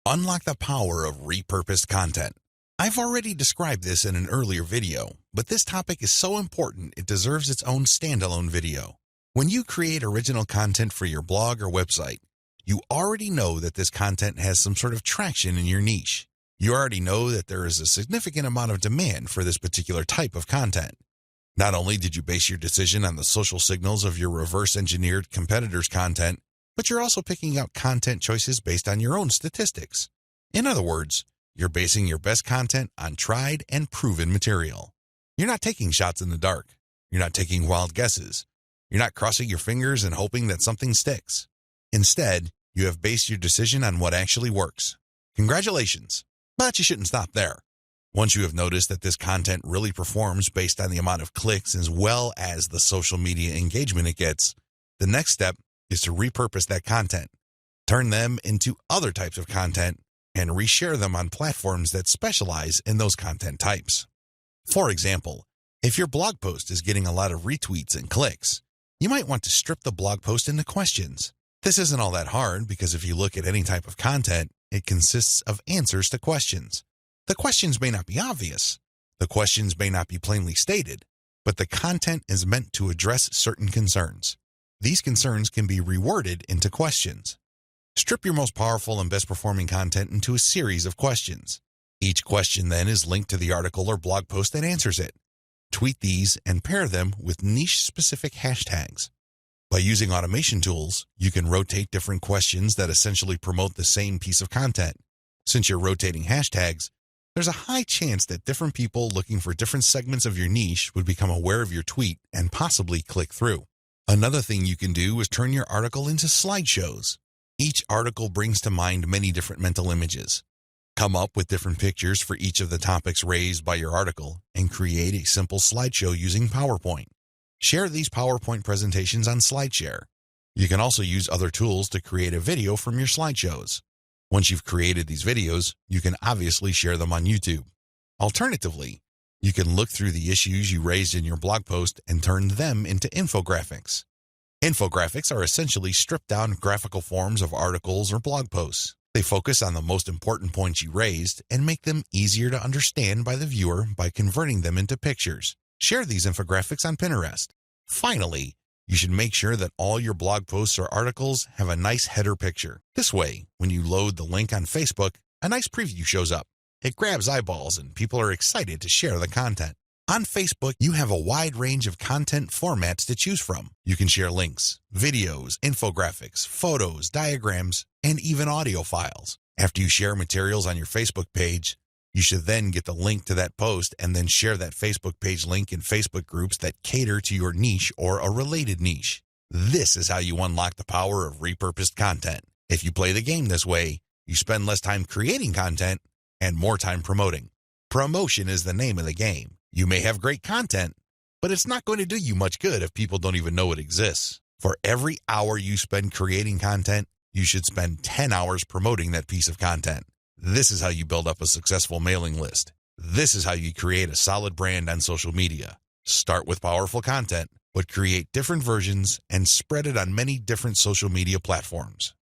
Unlock the power of repurposed content. I've already described this in an earlier video, but this topic is so important it deserves its own standalone video. When you create original content for your blog or website, you already know that this content has some sort of traction in your niche. You already know that there is a significant amount of demand for this particular type of content. Not only did you base your decision on the social signals of your reverse-engineered competitors' content, but you're also picking out content choices based on your own statistics. In other words, you're basing your best content on tried and proven material. You're not taking shots in the dark. You're not taking wild guesses. You're not crossing your fingers and hoping that something sticks. Instead, you have based your decision on what actually works. Congratulations, but you shouldn't stop there. Once you have noticed that this content really performs based on the amount of clicks as well as the social media engagement it gets, the next step is to repurpose that content, turn them into other types of content, and reshare them on platforms that specialize in those content types. For example, if your blog post is getting a lot of retweets and clicks, you might want to strip the blog post into questions. This isn't all that hard because if you look at any type of content, it consists of answers to questions. The questions may not be obvious. The questions may not be plainly stated, but the content is meant to address certain concerns. These concerns can be reworded into questions. Strip your most powerful and best performing content into a series of questions. Each question then is linked to the article or blog post that answers it. Tweet these and pair them with niche-specific hashtags. By using automation tools, you can rotate different questions that essentially promote the same piece of content. Since you're rotating hashtags, there's a high chance that different people looking for different segments of your niche would become aware of your tweet and possibly click through. Another thing you can do is turn your article into slideshows. Each article brings to mind many different mental images. Come up with different pictures for each of the topics raised by your article and create a simple slideshow using PowerPoint. Share these PowerPoint presentations on SlideShare. You can also use other tools to create a video from your slideshows. Once you've created these videos, you can obviously share them on YouTube. Alternatively, you can look through the issues you raised in your blog post and turn them into infographics. Infographics are essentially stripped-down graphical forms of articles or blog posts. They focus on the most important points you raised and make them easier to understand by the viewer by converting them into pictures. Share these infographics on Pinterest. Finally, you should make sure that all your blog posts or articles have a nice header picture. This way, when you load the link on Facebook, a nice preview shows up. It grabs eyeballs and people are excited to share the content. On Facebook, you have a wide range of content formats to choose from. You can share links, videos, infographics, photos, diagrams, and even audio files. After you share materials on your Facebook page, you should then get the link to that post and then share that Facebook page link in Facebook groups that cater to your niche or a related niche. This is how you unlock the power of repurposed content. If you play the game this way, you spend less time creating content and more time promoting. Promotion is the name of the game. You may have great content, but it's not going to do you much good if people don't even know it exists. For every hour you spend creating content, you should spend 10 hours promoting that piece of content. This is how you build up a successful mailing list. This is how you create a solid brand on social media. Start with powerful content, but create different versions and spread it on many different social media platforms.